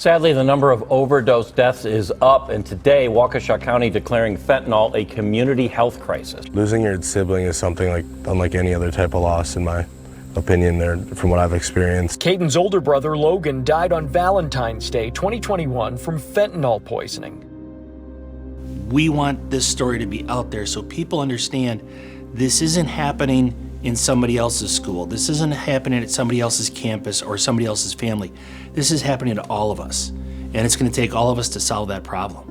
Sadly, the number of overdose deaths is up, and today, Waukesha County declaring fentanyl a community health crisis. Losing your sibling is something unlike any other type of loss, in my opinion, there from what I've experienced. Caden's older brother, Logan, died on Valentine's Day 2021 from fentanyl poisoning. We want this story to be out there so people understand this isn't happening in somebody else's school. This isn't happening at somebody else's campus or somebody else's family. This is happening to all of us, and it's going to take all of us to solve that problem.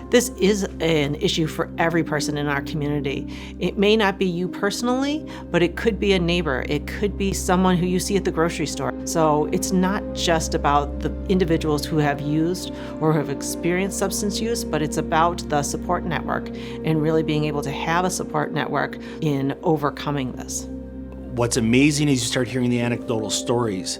This is an issue for every person in our community. It may not be you personally, but it could be a neighbor. It could be someone who you see at the grocery store. So it's not just about the individuals who have used or who have experienced substance use, but it's about the support network and really being able to have a support network in overcoming this. What's amazing is you start hearing the anecdotal stories.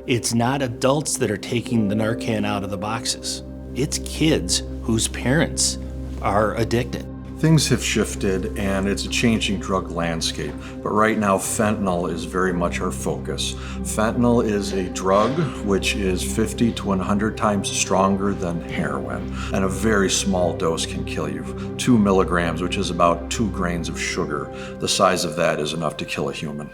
It's not adults that are taking the Narcan out of the boxes. It's kids whose parents are addicted. Things have shifted and it's a changing drug landscape, but right now fentanyl is very much our focus. Fentanyl is a drug which is 50 to 100 times stronger than heroin, and a very small dose can kill you. 2 milligrams, which is about 2 grains of sugar. The size of that is enough to kill a human.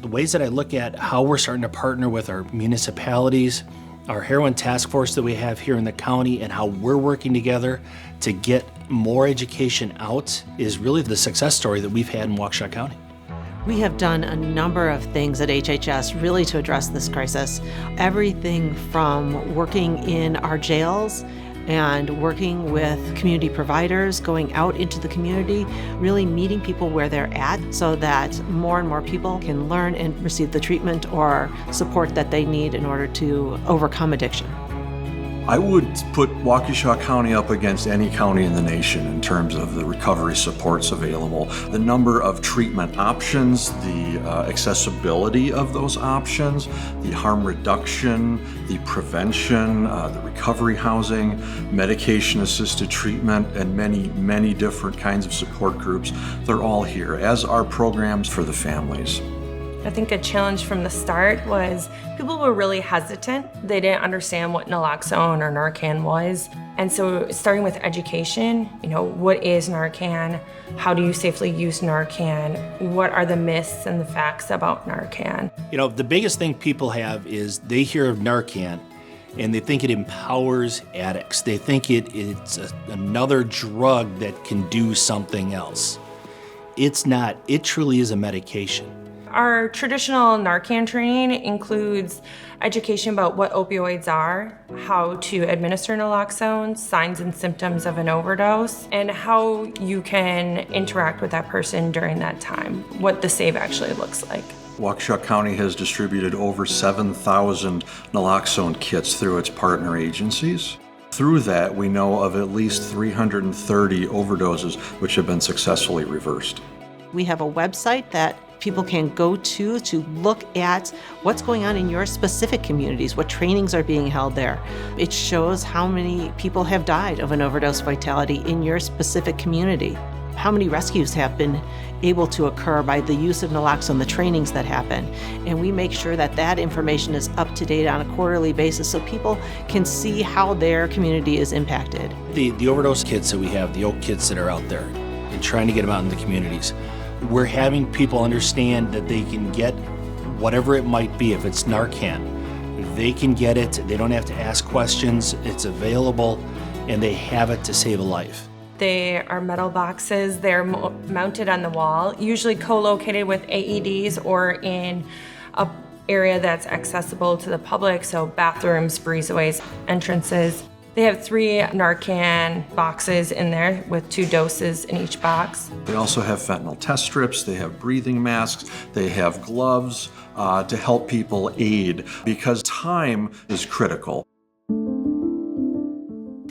The ways that I look at how we're starting to partner with our municipalities, our heroin task force that we have here in the county, and how we're working together to get more education out is really the success story that we've had in Waukesha County. We have done a number of things at HHS really to address this crisis. Everything from working in our jails and working with community providers, going out into the community, really meeting people where they're at so that more and more people can learn and receive the treatment or support that they need in order to overcome addiction. I would put Waukesha County up against any county in the nation in terms of the recovery supports available. The number of treatment options, the accessibility of those options, the harm reduction, the prevention, the recovery housing, medication-assisted treatment, and many, many different kinds of support groups. They're all here, as are programs for the families. I think a challenge from the start was people were really hesitant. They didn't understand what naloxone or Narcan was. And so starting with education, what is Narcan? How do you safely use Narcan? What are the myths and the facts about Narcan? The biggest thing people have is they hear of Narcan and they think it empowers addicts. They think it's another drug that can do something else. It's not. It truly is a medication. Our traditional Narcan training includes education about what opioids are, how to administer naloxone, signs and symptoms of an overdose, and how you can interact with that person during that time, what the save actually looks like. Waukesha County has distributed over 7,000 naloxone kits through its partner agencies. Through that, we know of at least 330 overdoses which have been successfully reversed. We have a website that people can go to look at what's going on in your specific communities, what trainings are being held there. It shows how many people have died of an overdose fatality in your specific community, how many rescues have been able to occur by the use of naloxone, the trainings that happen. And we make sure that that information is up to date on a quarterly basis so people can see how their community is impacted. The overdose kits that we have, the OAK kits that are out there, and trying to get them out in the communities, we're having people understand that they can get whatever it might be. If it's Narcan, they can get it. They don't have to ask questions. It's available, and they have it to save a life. They are metal boxes. They're mounted on the wall, usually co-located with AEDs or in an area that's accessible to the public, so bathrooms, breezeways, entrances. They have 3 Narcan boxes in there with 2 doses in each box. They also have fentanyl test strips, they have breathing masks, they have gloves to help people aid, because time is critical.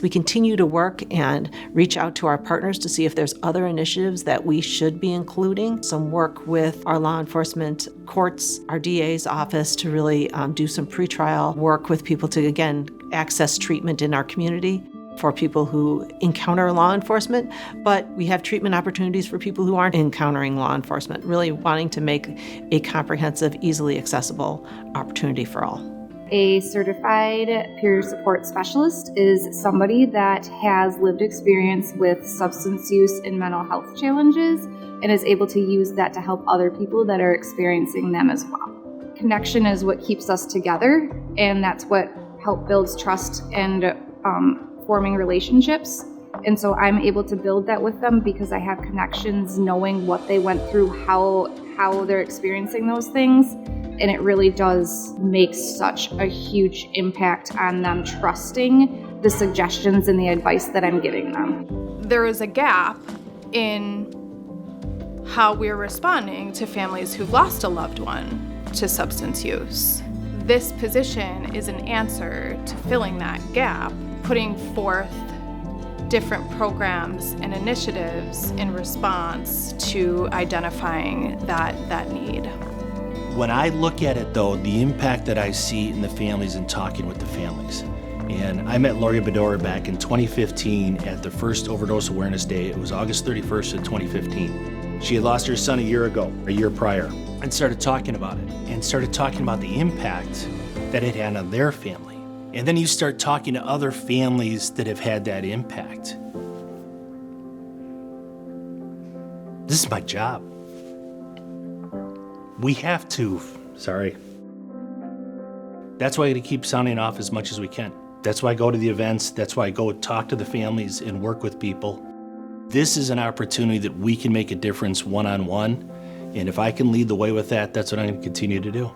We continue to work and reach out to our partners to see if there's other initiatives that we should be including. Some work with our law enforcement courts, our DA's office to really do some pretrial work with people to, again, access treatment in our community. for people who encounter law enforcement, but we have treatment opportunities for people who aren't encountering law enforcement, really wanting to make a comprehensive, easily accessible opportunity for all. A certified peer support specialist is somebody that has lived experience with substance use and mental health challenges and is able to use that to help other people that are experiencing them as well. Connection is what keeps us together, and that's what builds trust and forming relationships. And so I'm able to build that with them because I have connections, knowing what they went through, how they're experiencing those things. And it really does make such a huge impact on them trusting the suggestions and the advice that I'm giving them. There is a gap in how we're responding to families who've lost a loved one to substance use. This position is an answer to filling that gap, putting forth different programs and initiatives in response to identifying that need. When I look at it though, the impact that I see in the families and talking with the families, and I met Lori Bedore back in 2015 at the first Overdose Awareness Day. It was August 31st of 2015. She had lost her son a year prior, and started talking about it, and started talking about the impact that it had on their family. And then you start talking to other families that have had that impact. This is my job. We have to, That's why I gotta keep sounding off as much as we can. That's why I go to the events. That's why I go talk to the families and work with people. This is an opportunity that we can make a difference one-on-one. And if I can lead the way with that, that's what I'm gonna continue to do.